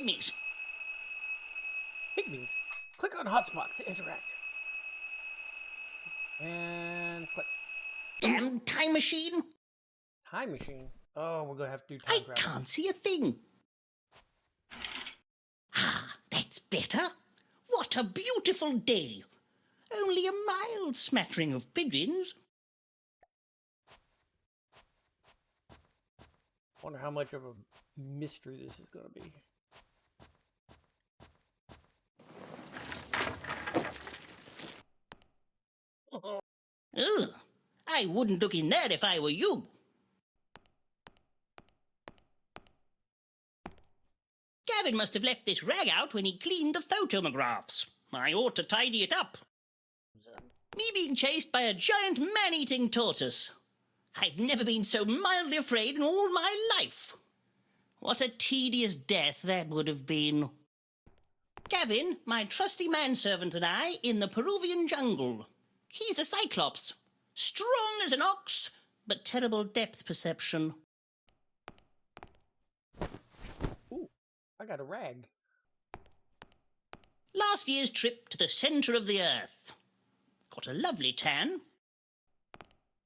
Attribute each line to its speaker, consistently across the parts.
Speaker 1: pygmies.
Speaker 2: Pygmies. Click on hotspot to interact. And click.
Speaker 1: Damn time machine.
Speaker 2: Time machine. Oh, we're gonna have to do time
Speaker 1: I
Speaker 2: travel.
Speaker 1: can't see a thing. Ah, that's better. What a beautiful day. Only a mild smattering of pigeons.
Speaker 2: Wonder how much of a mystery this is gonna be.
Speaker 1: Ugh, I wouldn't look in there if I were you. Gavin must have left this rag out when he cleaned the photomographs. I ought to tidy it up. Me being chased by a giant man-eating tortoise. I've never been so mildly afraid in all my life. What a tedious death that would have been. Gavin, my trusty manservant, and I in the Peruvian jungle. He's a cyclops, strong as an ox, but terrible depth perception.
Speaker 2: Ooh, I got a rag.
Speaker 1: Last year's trip to the centre of the earth. Got a lovely tan.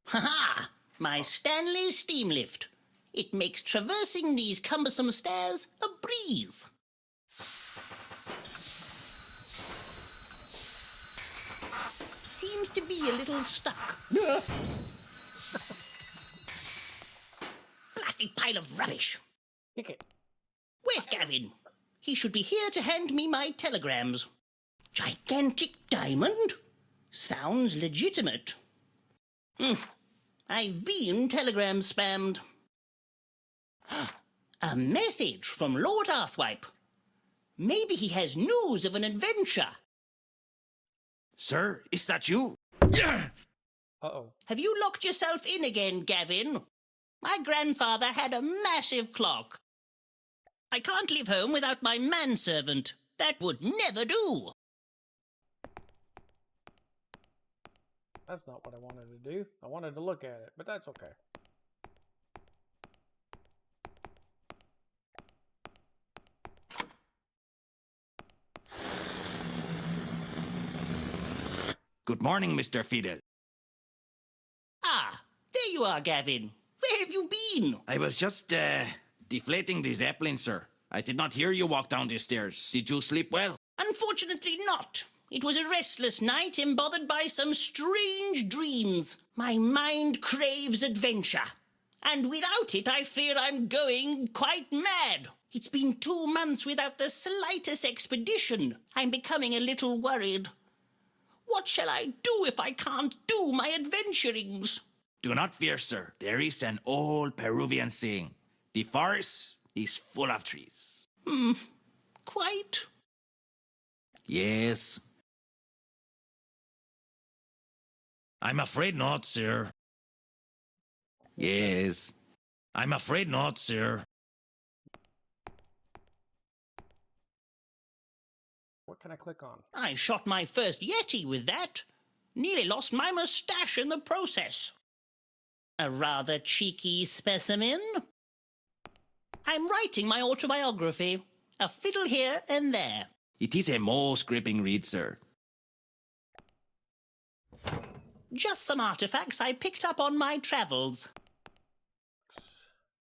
Speaker 1: Ha-ha! My Stanley steam lift. It makes traversing these cumbersome stairs a breeze. Seems to be a little stuck. Blasted pile of rubbish.
Speaker 2: Pick it.
Speaker 1: Where's Gavin? He should be here to hand me my telegrams. Gigantic diamond? Sounds legitimate. I've been telegram spammed. A message from Lord Arthwipe. Maybe he has news of an adventure.
Speaker 3: Sir, is that you?
Speaker 2: Uh-oh.
Speaker 1: Have you locked yourself in again, Gavin? My grandfather had a massive clock. I can't leave home without my manservant. That would never do.
Speaker 2: That's not what I wanted to do. I wanted to look at it, but that's okay.
Speaker 3: Good morning, Mr. Fiddle.
Speaker 1: Ah, there you are, Gavin. Where have you been?
Speaker 3: I was just, deflating the Zeppelin, sir. I did not hear you walk down the stairs. Did you sleep well?
Speaker 1: Unfortunately not. It was a restless night, embothered by some strange dreams. My mind craves adventure. And without it, I fear I'm going quite mad. It's been 2 months without the slightest expedition. I'm becoming a little worried. What shall I do if I can't do my adventurings?
Speaker 3: Do not fear, sir. There is an old Peruvian saying. The forest is full of trees.
Speaker 1: Quite.
Speaker 3: Yes. I'm afraid not, sir. Yes. I'm afraid not, sir.
Speaker 2: What can I click on?
Speaker 1: I shot my first Yeti with that. Nearly lost my moustache in the process. A rather cheeky specimen. I'm writing my autobiography. A fiddle here and there.
Speaker 3: It is a most gripping read, sir.
Speaker 1: Just some artifacts I picked up on my travels.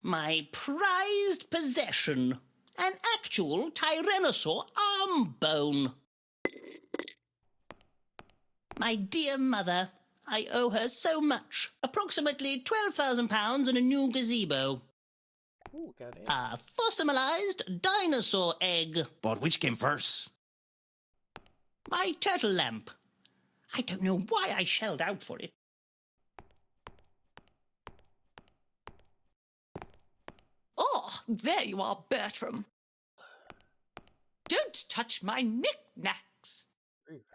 Speaker 1: My prized possession. An actual tyrannosaur arm bone. My dear mother, I owe her so much. Approximately £12,000 and a new gazebo.
Speaker 2: Ooh, got it.
Speaker 1: A fossilized dinosaur egg.
Speaker 3: But which came first?
Speaker 1: My turtle lamp. I don't know why I shelled out for it.
Speaker 4: Oh, there you are, Bertram. Don't touch my knick-knacks.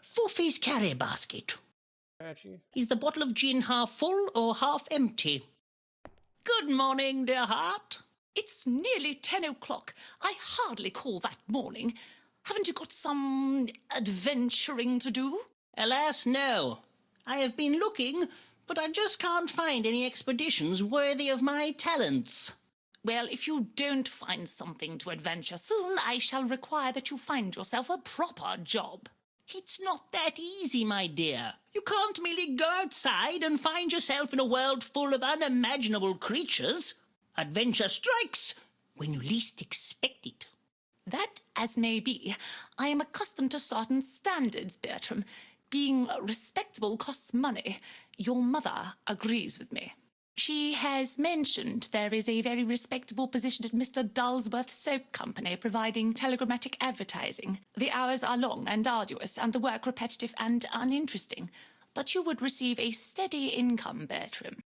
Speaker 1: Foofy's carry basket.
Speaker 2: Got you.
Speaker 1: Is the bottle of gin half full or half empty? Good morning, dear heart.
Speaker 4: It's nearly 10 o'clock. I hardly call that morning. Haven't you got some adventuring to do?
Speaker 1: Alas, no. I have been looking, but I just can't find any expeditions worthy of my talents.
Speaker 4: Well, if you don't find something to adventure soon, I shall require that you find yourself a proper job.
Speaker 1: It's not that easy, my dear. You can't merely go outside and find yourself in a world full of unimaginable creatures. Adventure strikes when you least expect it.
Speaker 4: That as may be, I am accustomed to certain standards, Bertram. Being respectable costs money. Your mother agrees with me. She has mentioned there is a very respectable position at Mr. Dullsworth's soap company providing telegrammatic advertising. The hours are long and arduous, and the work repetitive and uninteresting. But you would receive a steady income, Bertram.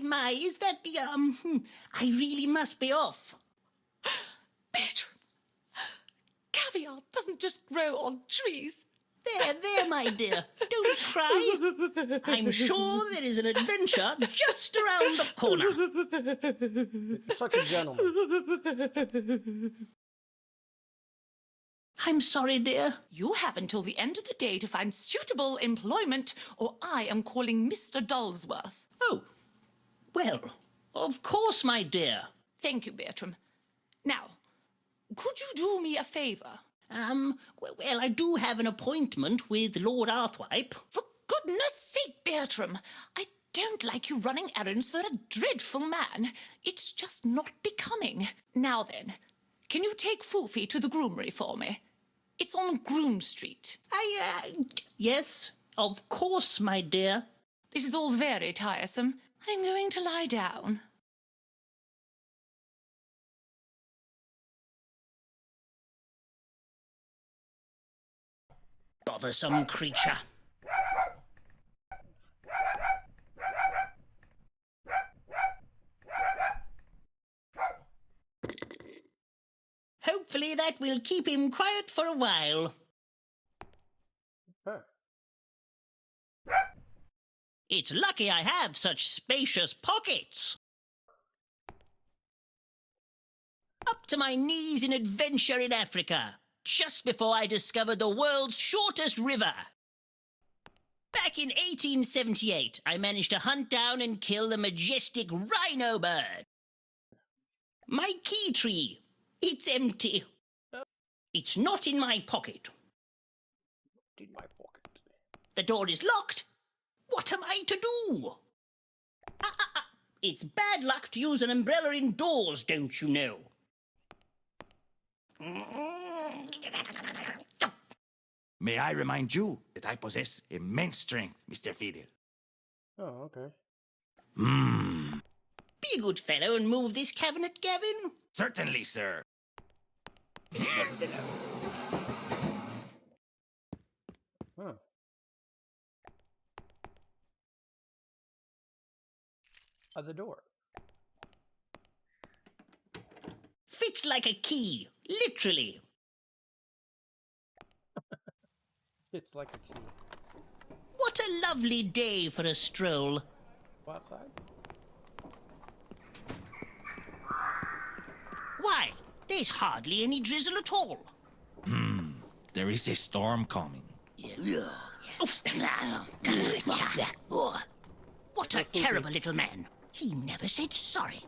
Speaker 1: My, is that the, I really must be off.
Speaker 4: Bertram! Caviar doesn't just grow on trees.
Speaker 1: There, my dear. Don't cry. I'm sure there is an adventure just around the corner.
Speaker 2: You're such a gentleman.
Speaker 1: I'm sorry, dear.
Speaker 4: You have until the end of the day to find suitable employment, or I am calling Mr. Dullsworth.
Speaker 1: Oh, well, of course, my dear.
Speaker 4: Thank you, Bertram. Now, could you do me a favour?
Speaker 1: Well, I do have an appointment with Lord Arthwipe.
Speaker 4: For goodness sake, Bertram, I don't like you running errands for a dreadful man. It's just not becoming. Now then, can you take Foofy to the groomery for me? It's on Groom Street.
Speaker 1: Yes, of course, my dear.
Speaker 4: This is all very tiresome. I'm going to lie down.
Speaker 1: Bothersome creature. Hopefully that will keep him quiet for a while.
Speaker 2: Huh.
Speaker 1: It's lucky I have such spacious pockets. Up to my knees in adventure in Africa, just before I discovered the world's shortest river. Back in 1878, I managed to hunt down and kill the majestic rhino bird. My key tree. It's empty. It's not in my pocket.
Speaker 2: In my pocket.
Speaker 1: The door is locked. What am I to do? It's bad luck to use an umbrella indoors, don't you know?
Speaker 3: May I remind you that I possess immense strength, Mr. Fiddle.
Speaker 2: Oh, okay.
Speaker 1: Be a good fellow and move this cabinet, Gavin.
Speaker 3: Certainly, sir.
Speaker 2: Huh. At the door.
Speaker 1: Fits like a key, literally.
Speaker 2: It's like a key.
Speaker 1: What a lovely day for a stroll.
Speaker 2: Go outside?
Speaker 1: Why, there's hardly any drizzle at all.
Speaker 3: There is a storm coming.
Speaker 1: What a terrible little man. He never said sorry.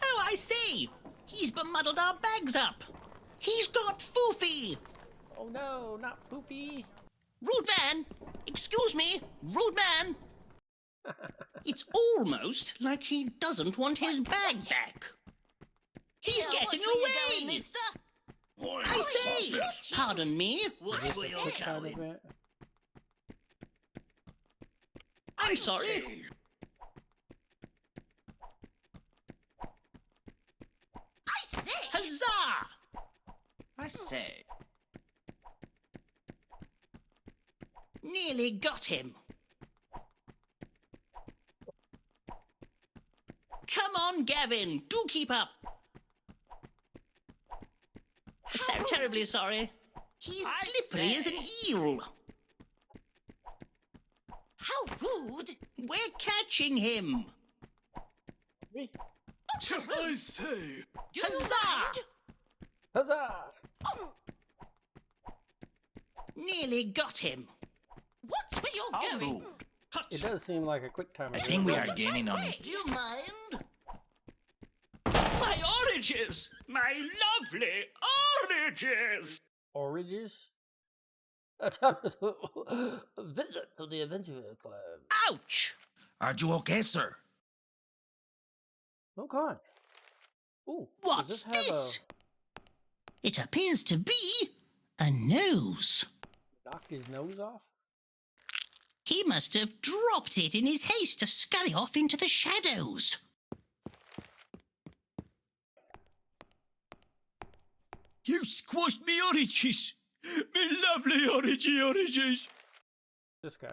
Speaker 1: Oh, I see. He's bemuddled our bags up. He's got Foofy.
Speaker 2: Oh no, not Poopy.
Speaker 1: Rude man. Excuse me, rude man. It's almost like he doesn't want his bag back. He's getting away.
Speaker 5: mister?
Speaker 1: I say, pardon me.
Speaker 5: Watch where you're
Speaker 2: Quick time
Speaker 5: going.
Speaker 2: event.
Speaker 1: I'm sorry.
Speaker 5: I say.
Speaker 1: Huzzah!
Speaker 3: I say.
Speaker 1: Nearly got him. Come on, Gavin. Do keep up. I'm so terribly sorry. He's slippery as an eel.
Speaker 5: How rude.
Speaker 1: We're catching him.
Speaker 2: Me.
Speaker 5: I say.
Speaker 4: Do you
Speaker 1: Huzzah!
Speaker 4: mind?
Speaker 2: Huzzah!
Speaker 1: Nearly got him.
Speaker 4: Watch where you're
Speaker 3: How
Speaker 4: going.
Speaker 3: rude.
Speaker 2: It does seem like a quick time
Speaker 3: I
Speaker 2: event.
Speaker 3: think we are gaining on it.
Speaker 5: Do you mind?
Speaker 1: oranges! My lovely oranges!
Speaker 2: Oranges? Visit to the Adventure Club.
Speaker 1: Ouch!
Speaker 3: Are you okay, sir?
Speaker 2: Okay. Ooh,
Speaker 1: What's
Speaker 2: does this have
Speaker 1: this? It appears to be a nose.
Speaker 2: knock his nose off?
Speaker 1: He must have dropped it in his haste to scurry off into the shadows.
Speaker 3: You squashed me oranges! Me lovely oranges!
Speaker 2: This guy.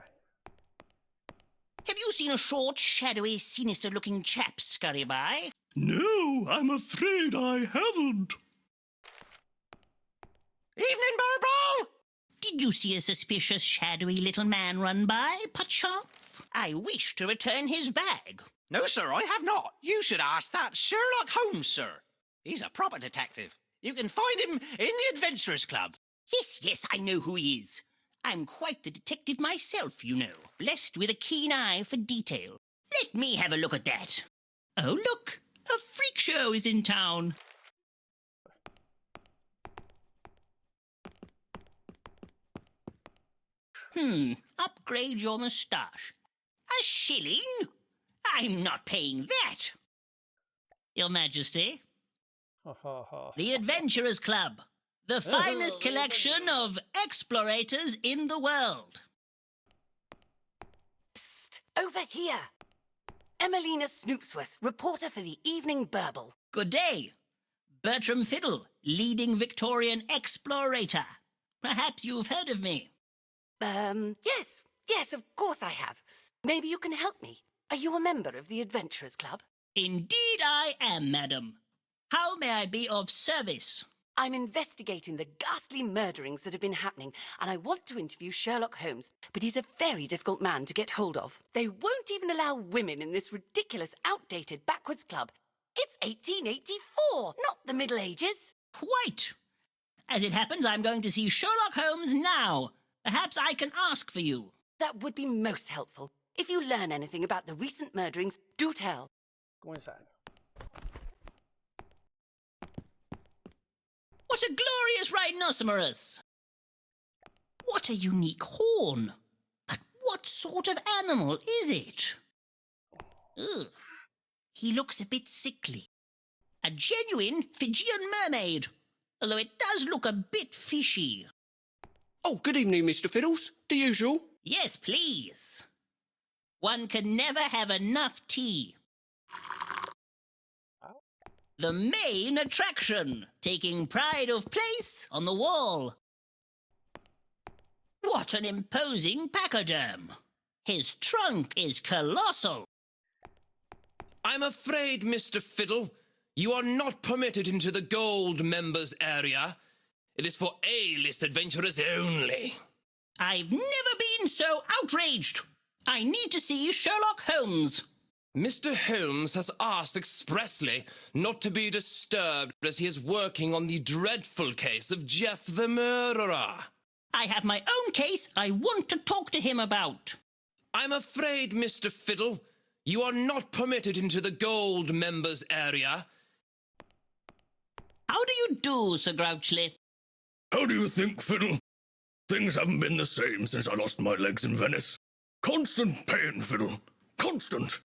Speaker 1: Have you seen a short, shadowy, sinister-looking chap scurry by?
Speaker 3: No, I'm afraid I haven't.
Speaker 1: Evening, Burble! Did you see a suspicious, shadowy little man run by, perchance? I wish to return his bag.
Speaker 6: No, sir, I have not. You should ask that Sherlock Holmes, sir. He's a proper detective. You can find him in the Adventurers Club.
Speaker 1: Yes, I know who he is. I'm quite the detective myself, you know, blessed with a keen eye for detail. Let me have a look at that. Oh, look, a freak show is in town. Upgrade your moustache. A shilling? I'm not paying that. Your Majesty, the Adventurers Club, the finest collection of explorators in the world.
Speaker 5: Psst, over here. Emelina Snoopsworth, reporter for the Evening Burble.
Speaker 1: Good day. Bertram Fiddle, leading Victorian explorator. Perhaps you've heard of me.
Speaker 5: Yes, of course I have. Maybe you can help me. Are you a member of the Adventurers Club?
Speaker 1: Indeed I am, madam. How may I be of service?
Speaker 5: I'm investigating the ghastly murderings that have been happening, and I want to interview Sherlock Holmes, but he's a very difficult man to get hold of. They won't even allow women in this ridiculous, outdated, backwards club. It's 1884, not the Middle Ages.
Speaker 1: Quite. As it happens, I'm going to see Sherlock Holmes now. Perhaps I can ask for you.
Speaker 5: That would be most helpful. If you learn anything about the recent murderings, do tell.
Speaker 2: Go inside.
Speaker 1: What a glorious rhinoceros! What a unique horn! But what sort of animal is it? Ugh. He looks a bit sickly. A genuine Fijian mermaid, although it does look a bit fishy.
Speaker 7: Oh, good evening, Mr. Fiddles. The usual.
Speaker 1: Yes, please. One can never have enough tea. The main attraction, taking pride of place on the wall. What an imposing pachyderm. His trunk is colossal.
Speaker 7: I'm afraid, Mr. Fiddle, you are not permitted into the gold members area. It is for A-list adventurers only.
Speaker 1: I've never been so outraged. I need to see Sherlock Holmes.
Speaker 7: Mr. Holmes has asked expressly not to be disturbed as he is working on the dreadful case of Geoff the Murderer.
Speaker 1: I have my own case I want to talk to him about.
Speaker 7: I'm afraid, Mr. Fiddle, you are not permitted into the gold members area.
Speaker 1: How do you do, Sir Grouchly?
Speaker 8: How do you think, Fiddle? Things haven't been the same since I lost my legs in Venice. Constant pain, Fiddle. Constant.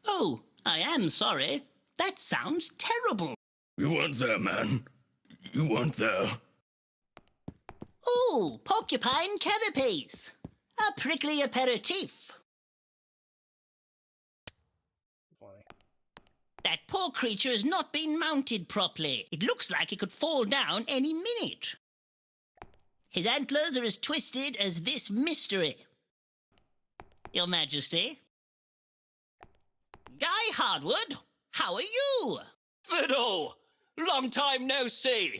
Speaker 1: Oh, I am sorry. That sounds terrible.
Speaker 8: You weren't there, man. You weren't there.
Speaker 1: Oh, porcupine carapace. A prickly aperitif.
Speaker 2: Funny.
Speaker 1: That poor creature has not been mounted properly. It looks like it could fall down any minute. His antlers are as twisted as this mystery. Your Majesty. Guy Hardwood, how are you?
Speaker 9: Fiddle! Long time no see.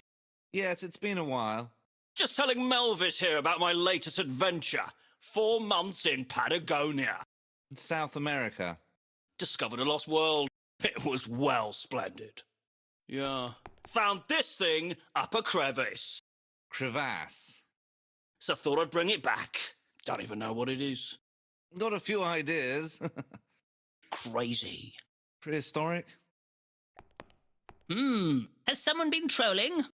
Speaker 3: Yes, it's been a while.
Speaker 9: Just telling Melvis here about my latest adventure. 4 months in Patagonia.
Speaker 3: South America.
Speaker 9: Discovered a lost world. It was well splendid. Yeah. Found this thing up a crevice.
Speaker 3: Crevasse.
Speaker 9: So thought I'd bring it back. Don't even know what it is.
Speaker 3: Got a few ideas.
Speaker 9: Crazy.
Speaker 3: Prehistoric?
Speaker 1: Has someone been trolling?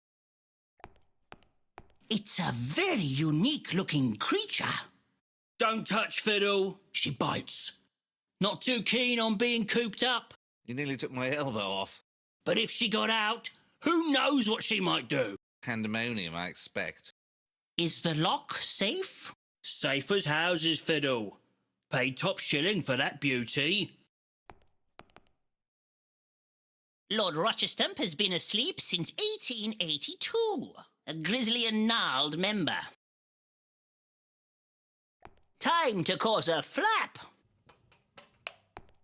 Speaker 1: It's a very unique-looking creature. Don't touch Fiddle. She bites. Not too keen on being cooped up.
Speaker 3: You nearly took my elbow off.
Speaker 1: But if she got out, who knows what she might do?
Speaker 3: Pandemonium, I expect.
Speaker 1: Is the lock safe? Safe as houses, Fiddle. Paid top shilling for that beauty. Lord Rochestamp has been asleep since 1882. A grisly and gnarled member. Time to cause a flap.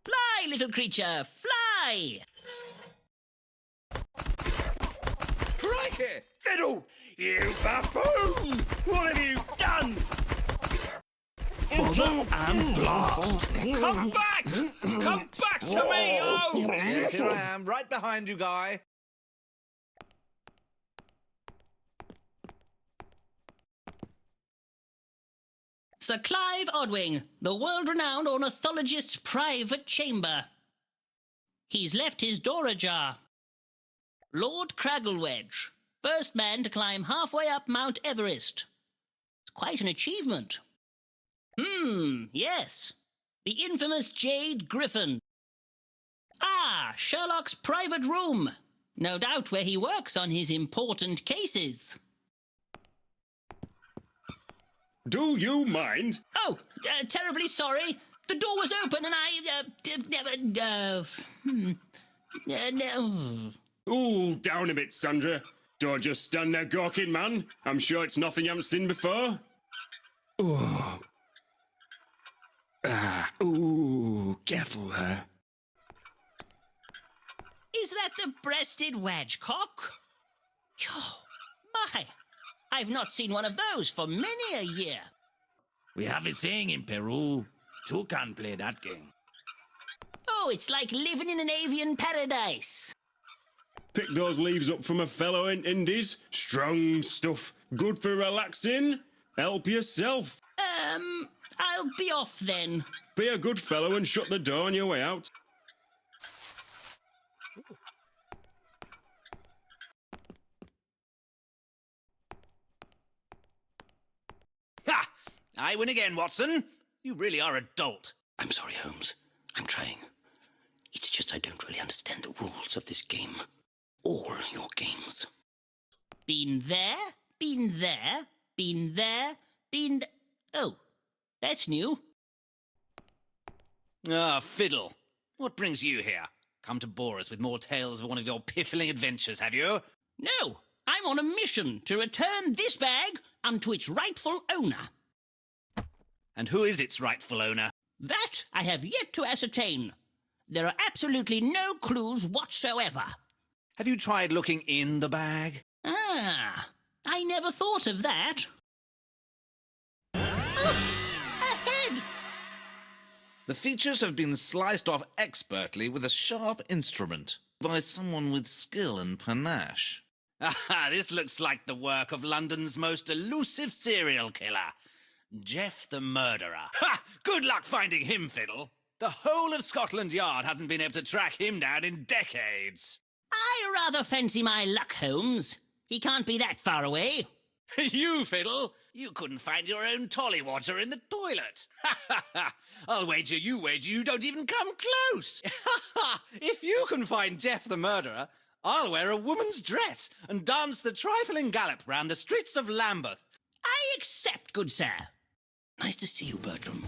Speaker 1: Fly, little creature, fly!
Speaker 3: Crikey!
Speaker 9: Fiddle! You buffoon! What have you done?
Speaker 3: Mother and blast!
Speaker 9: Come back! Come back to me! Oh!
Speaker 3: Yes, here I am, right behind you, Guy.
Speaker 1: Sir Clive Odwing, the world-renowned ornithologist's private chamber. He's left his door ajar. Lord Cragglewedge, first man to climb halfway up Mount Everest. It's quite an achievement. Yes. The infamous Jade Griffin. Ah, Sherlock's private room. No doubt where he works on his important cases.
Speaker 9: Do you mind?
Speaker 1: Oh, terribly sorry. The door was open and no.
Speaker 9: Ooh, down a bit, Sandra. Don't just stand there gawking, man. I'm sure it's nothing you haven't seen before. Ooh, careful there.
Speaker 1: Is that the breasted wedgecock? Oh, my. I've not seen one of those for many a year.
Speaker 3: We have a saying in Peru, two can't play that game.
Speaker 1: Oh, it's like living in an avian paradise.
Speaker 9: Pick those leaves up from a fellow in Indies. Strong stuff. Good for relaxing. Help yourself.
Speaker 1: I'll be off then.
Speaker 9: Be a good fellow and shut the door on your way out.
Speaker 6: Ha! I win again, Watson. You really are a dolt.
Speaker 1: I'm sorry, Holmes. I'm trying. It's just I don't really understand the rules of this game. All your games. Been there, been there, been there, been... Oh, that's new.
Speaker 6: Ah, Fiddle. What brings you here? Come to bore us with more tales of one of your piffling adventures, have you?
Speaker 1: No, I'm on a mission to return this bag unto its rightful owner.
Speaker 6: And who is its rightful owner?
Speaker 1: That I have yet to ascertain. There are absolutely no clues whatsoever.
Speaker 6: Have you tried looking in the bag?
Speaker 1: Ah, I never thought of that. Oh, a head!
Speaker 3: The features have been sliced off expertly with a sharp instrument by someone with skill and panache.
Speaker 6: Aha, this looks like the work of London's most elusive serial killer, Geoff the Murderer. Ha! Good luck finding him, Fiddle. The whole of Scotland Yard hasn't been able to track him down in decades.
Speaker 1: I rather fancy my luck, Holmes. He can't be that far away.
Speaker 6: You, Fiddle, you couldn't find your own tollywater in the toilet. I'll wager you don't even come close. If you can find Geoff the Murderer, I'll wear a woman's dress and dance the trifling gallop round the streets of Lambeth.
Speaker 1: I accept, good sir. Nice to see you, Bertram.